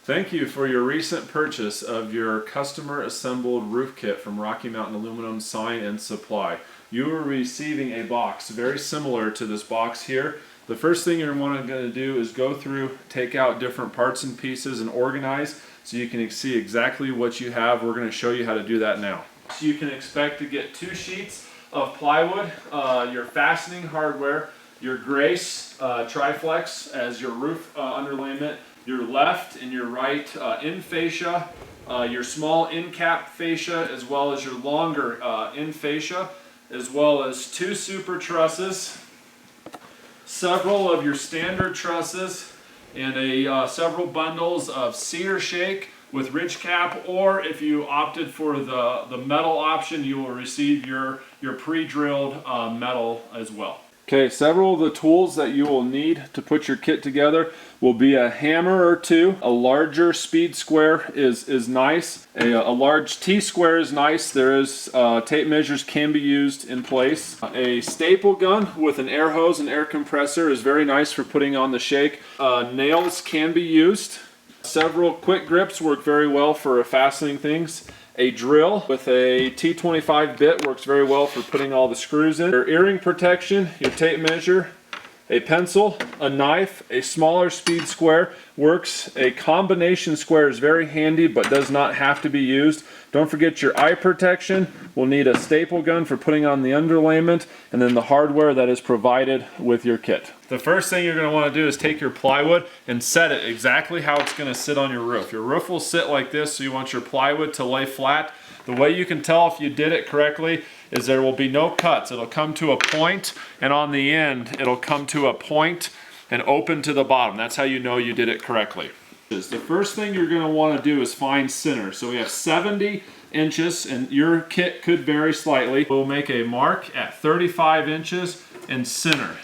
Thank you for your recent purchase of your customer assembled roof kit from Rocky Mountain Aluminum Sign and Supply. You are receiving a box very similar to this box here. The first thing you're going to do is go through, take out different parts and pieces and organize so you can see exactly what you have. We're going to show you how to do that now. So you can expect to get 2 sheets of plywood, your fastening hardware, your Grace Triflex as your roof underlayment, your left and your right in fascia, your small in cap fascia, as well as your longer in fascia, as well as 2 super trusses, several of your standard trusses, and several bundles of cedar shake with ridge cap, or if you opted for the metal option, you will receive your pre-drilled metal as well. Okay, several of the tools that you will need to put your kit together will be a hammer or 2. A larger speed square is nice. A large T-square is nice. There is tape measures can be used in place. A staple gun with an air hose and air compressor is very nice for putting on the shake. Nails can be used. Several quick grips work very well for fastening things. A drill with a T25 bit works very well for putting all the screws in. Your earring protection, your tape measure, a pencil, a knife, a smaller speed square works. A combination square is very handy but does not have to be used. Don't forget your eye protection. We'll need a staple gun for putting on the underlayment, and then the hardware that is provided with your kit. The first thing you're going to want to do is take your plywood and set it exactly how it's going to sit on your roof. Your roof will sit like this, so you want your plywood to lay flat. The way you can tell if you did it correctly is there will be no cuts. It'll come to a point, and on the end it'll come to a point and open to the bottom. That's how you know you did it correctly. The first thing you're going to want to do is find center. So we have 70 inches, and your kit could vary slightly. We'll make a mark at 35 inches and center.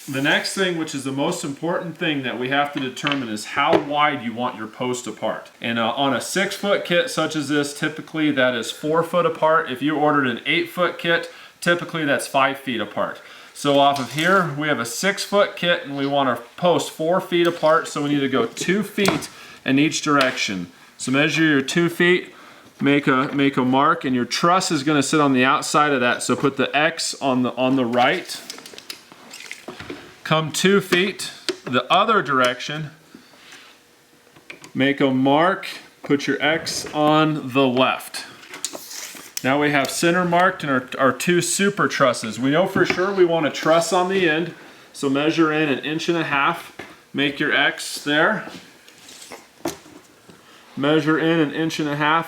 The next thing, which is the most important thing that we have to determine, is how wide you want your post apart. And on a 6-foot kit such as this, typically that is 4 foot apart. If you ordered an 8-foot kit, typically that's 5 feet apart. So off of here, we have a 6-foot kit, and we want our post 4 feet apart, so we need to go 2 feet in each direction. So measure your 2 feet, make a mark, and your truss is going to sit on the outside of that. So put the X on the right. Come 2 feet the other direction, make a mark, put your X on the left. Now we have center marked and our 2 super trusses. We know for sure we want a truss on the end, so measure in 1.5 inches, make your X there. Measure in 1.5 inches,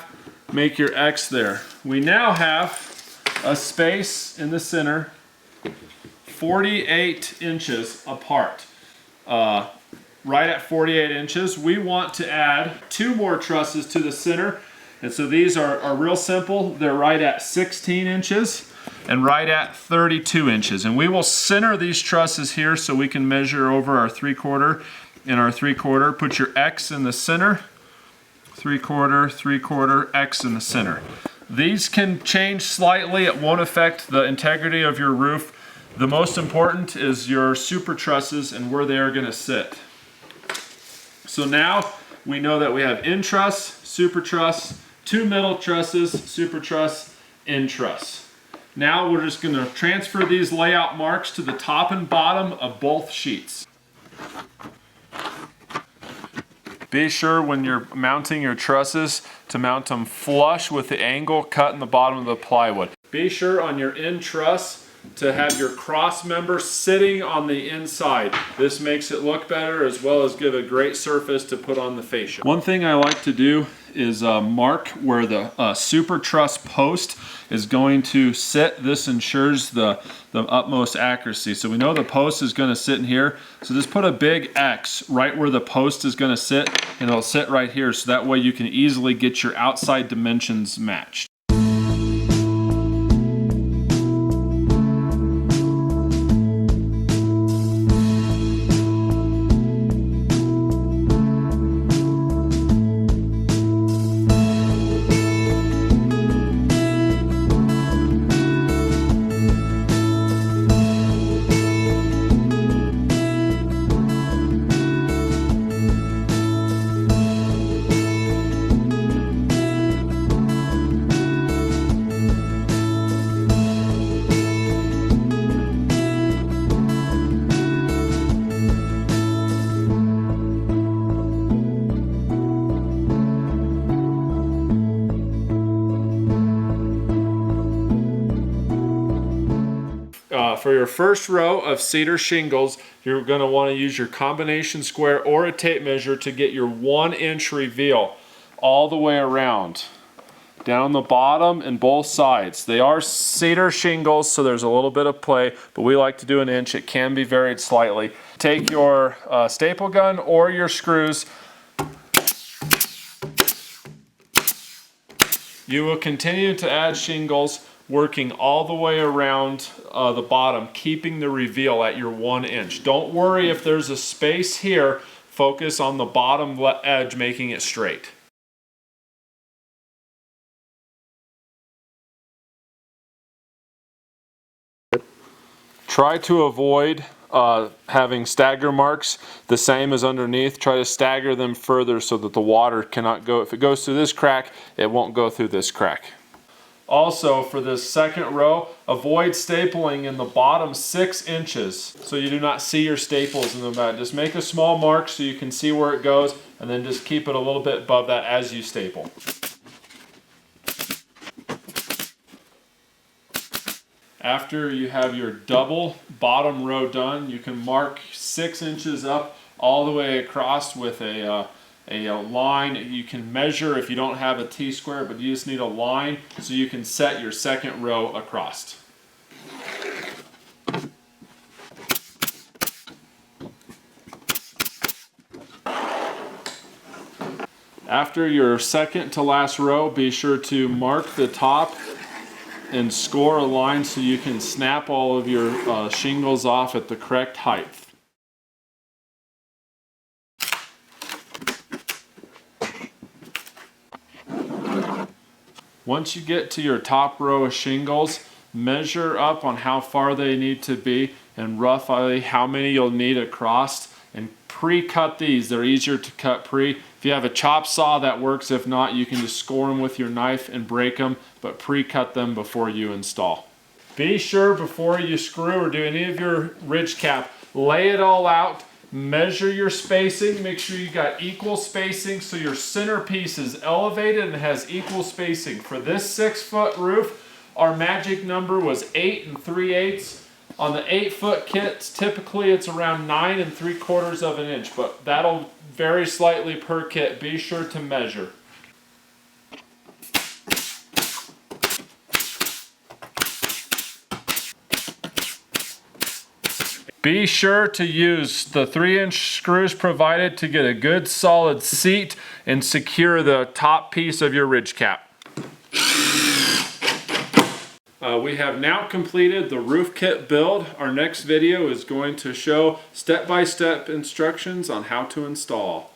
make your X there. We now have a space in the center 48 inches apart. Right at 48 inches, we want to add 2 more trusses to the center. And so these are real simple. They're right at 16 inches and right at 32 inches. And we will center these trusses here so we can measure over our 3/4 and our 3/4. Put your X in the center, 3/4, 3/4, X in the center. These can change slightly. It won't affect the integrity of your roof. The most important is your super trusses and where they are going to sit. So now we know that we have in truss, super truss, 2 middle trusses, super truss, in truss. Now we're just going to transfer these layout marks to the top and bottom of both sheets. Be sure when you're mounting your trusses to mount them flush with the angle cut in the bottom of the plywood. Be sure on your in truss to have your cross member sitting on the inside. This makes it look better as well as give a great surface to put on the fascia. One thing I like to do is mark where the super truss post is going to sit. This ensures the utmost accuracy. So we know the post is going to sit in here. So just put a big X right where the post is going to sit, and it'll sit right here. So that way you can easily get your outside dimensions matched. For your first row of cedar shingles, you're going to want to use your combination square or a tape measure to get your 1-inch reveal all the way around. Down the bottom and both sides. They are cedar shingles, so there's a little bit of play, but we like to do 1 inch. It can be varied slightly. Take your staple gun or your screws. You will continue to add shingles, working all the way around the bottom, keeping the reveal at your 1 inch. Don't worry if there's a space here. Focus on the bottom edge, making it straight. Try to avoid having stagger marks the same as underneath. Try to stagger them further so that the water cannot go. If it goes through this crack, it won't go through this crack. Also, for this second row, avoid stapling in the bottom 6 inches so you do not see your staples in the back. Just make a small mark so you can see where it goes, and then just keep it a little bit above that as you staple. After you have your double bottom row done, you can mark 6 inches up all the way across with a line. You can measure if you don't have a T-square, but you just need a line so you can set your second row across. After your second to last row, be sure to mark the top and score a line so you can snap all of your shingles off at the correct height. Once you get to your top row of shingles, measure up on how far they need to be and roughly how many you'll need across, and pre-cut these. They're easier to cut pre. If you have a chop saw, that works. If not, you can just score them with your knife and break them, but pre-cut them before you install. Be sure before you screw or do any of your ridge cap, lay it all out, measure your spacing, make sure you got equal spacing so your centerpiece is elevated and has equal spacing. For this 6-foot roof, our magic number was 8 3/8. On the 8-foot kits, typically it's around 9 3/4 of an inch, but that'll vary slightly per kit. Be sure to measure. Be sure to use the 3-inch screws provided to get a good solid seat and secure the top piece of your ridge cap. We have now completed the roof kit build. Our next video is going to show step-by-step instructions on how to install.